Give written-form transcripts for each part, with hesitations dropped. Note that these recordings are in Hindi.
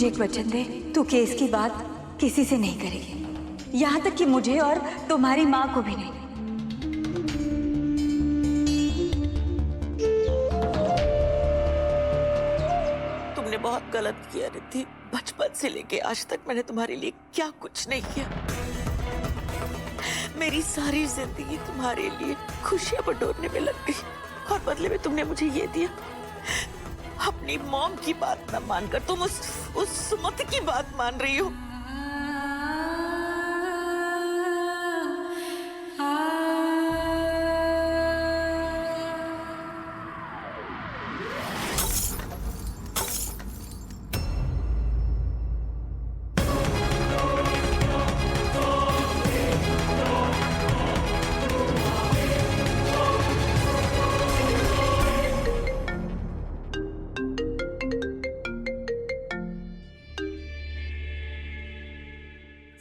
मुझे एक वचन दे, तू केस की बात किसी से नहीं करेगी, यहाँ तक कि मुझे और तुम्हारी माँ को भी नहीं। तुमने बहुत गलत किया रिद्धि। बचपन से लेके आज तक मैंने तुम्हारे लिए क्या कुछ नहीं किया। मेरी सारी जिंदगी तुम्हारे लिए खुशियां बटोरने में लग गई और बदले में तुमने मुझे ये दिया। अपनी मॉम की बात न मानकर तुम उस सुमति की बात मान रही हो।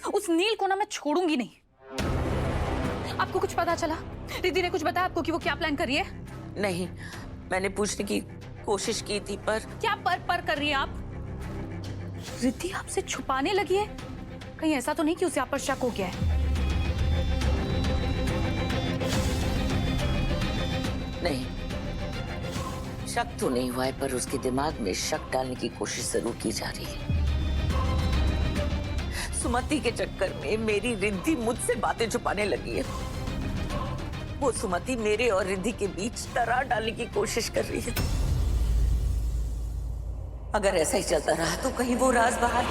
उस नील को ना मैं छोड़ूंगी नहीं। आपको कुछ पता चला? रिद्धि ने कुछ बताया आपको कि वो क्या प्लान कर रही है? नहीं, मैंने पूछने की कोशिश की थी पर। क्या पर कर रही है आप? रिद्धि आपसे छुपाने लगी है? कहीं ऐसा तो नहीं कि उसे आप पर शक हो गया है? नहीं, शक तो नहीं हुआ है पर उसके दिमाग में शक डालने की कोशिश जरूर की जा रही है। सुमति के चक्कर में मेरी रिद्धि मुझसे बातें छुपाने लगी है। वो सुमति मेरे और रिद्धि के बीच दरार डालने की कोशिश कर रही है। अगर ऐसा ही चलता रहा तो कहीं वो राज बाहर।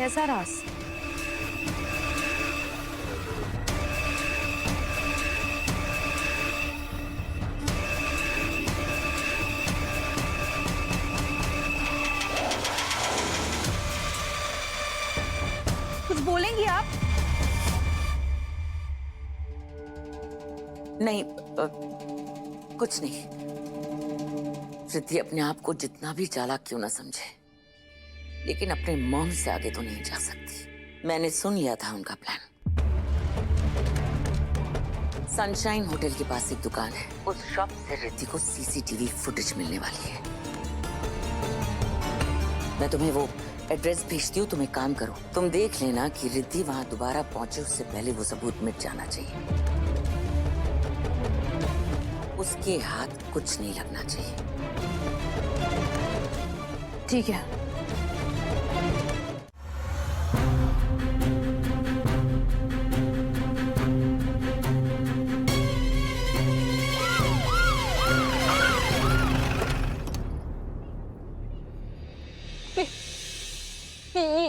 ऐसा राज? कुछ बोलेंगी आप? नहीं, कुछ नहीं। रिद्धि अपने आप को जितना भी चालाक क्यों ना समझे, लेकिन अपने मॉम से आगे तो नहीं जा सकती। मैंने सुन लिया था उनका प्लान। सनशाइन होटल के पास एक दुकान है, उस शॉप से रिद्धि को सीसीटीवी फुटेज मिलने वाली है। मैं तुम्हें वो एड्रेस भेजती हूँ, तुम एक काम करो, तुम देख लेना कि रिद्धि वहां दोबारा पहुंचे उससे पहले वो सबूत मिट जाना चाहिए। उसके हाथ कुछ नहीं लगना चाहिए। ठीक है।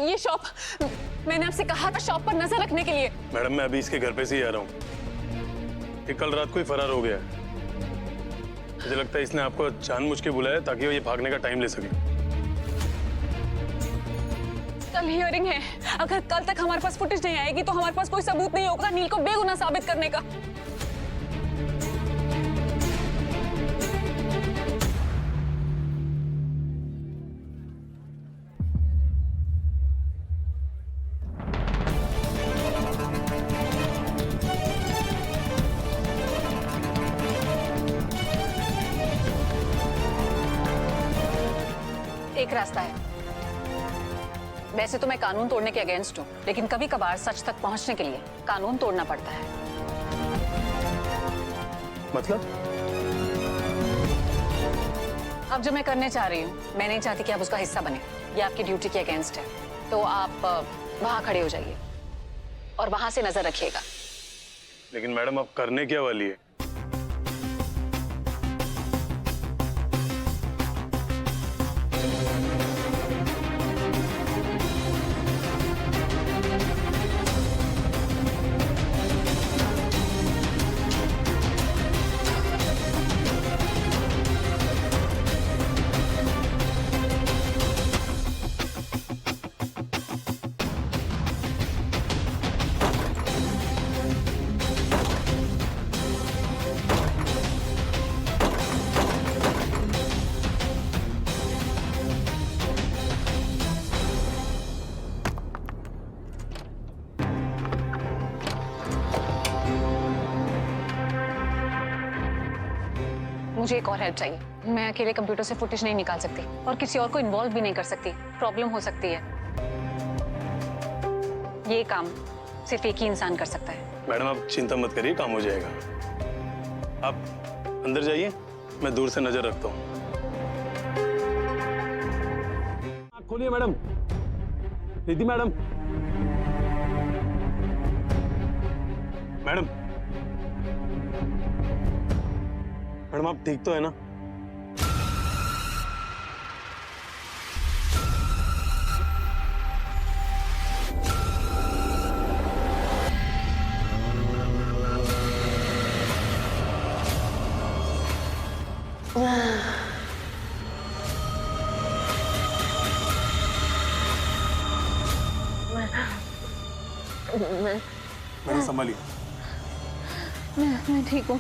ये शॉप, मैंने आपसे कहा था शॉप पर नजर रखने के लिए। मैडम, मैं अभी इसके घर पे से ही आ रहा हूँ। ये कल रात को ही फरार हो गया है। मुझे लगता है इसने आपको जानबूझ के बुलाया ताकि वो ये भागने का टाइम ले सके। कल हियरिंग है, अगर कल तक हमारे पास फुटेज नहीं आएगी तो हमारे पास कोई सबूत नहीं होगा नील को बेगुनाह साबित करने का। एक रास्ता है। वैसे तो मैं कानून तोड़ने के अगेंस्ट हूँ, लेकिन कभी कभार सच तक पहुंचने के लिए कानून तोड़ना पड़ता है। मतलब? अब जो मैं करने चाह रही हूँ, मैं नहीं चाहती कि आप उसका हिस्सा बने। ये आपकी ड्यूटी के अगेंस्ट है, तो आप वहां खड़े हो जाइए और वहां से नजर रखिएगा। लेकिन मैडम, आप करने क्या वाली है? मुझे एक और हेल्प चाहिए। मैं अकेले कंप्यूटर से फुटेज नहीं निकाल सकती और किसी और को इन्वॉल्व भी नहीं कर सकती, प्रॉब्लम हो सकती है। ये काम सिर्फ एक ही इंसान कर सकता है। मैडम आप चिंता मत करिए, काम हो जाएगा। आप अंदर जाइए, मैं दूर से नजर रखता हूँ। आँख खोलिए madam. Riddhi madam. Madam madam आप ठीक तो है ना? मैडम संभालिए। मैं ठीक हूँ।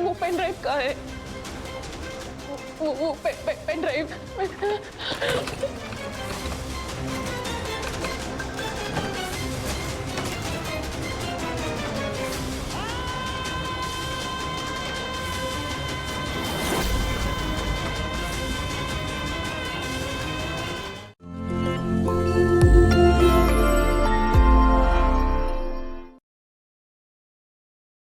वो पेन ड्राइव का है। वो पेन ड्राइव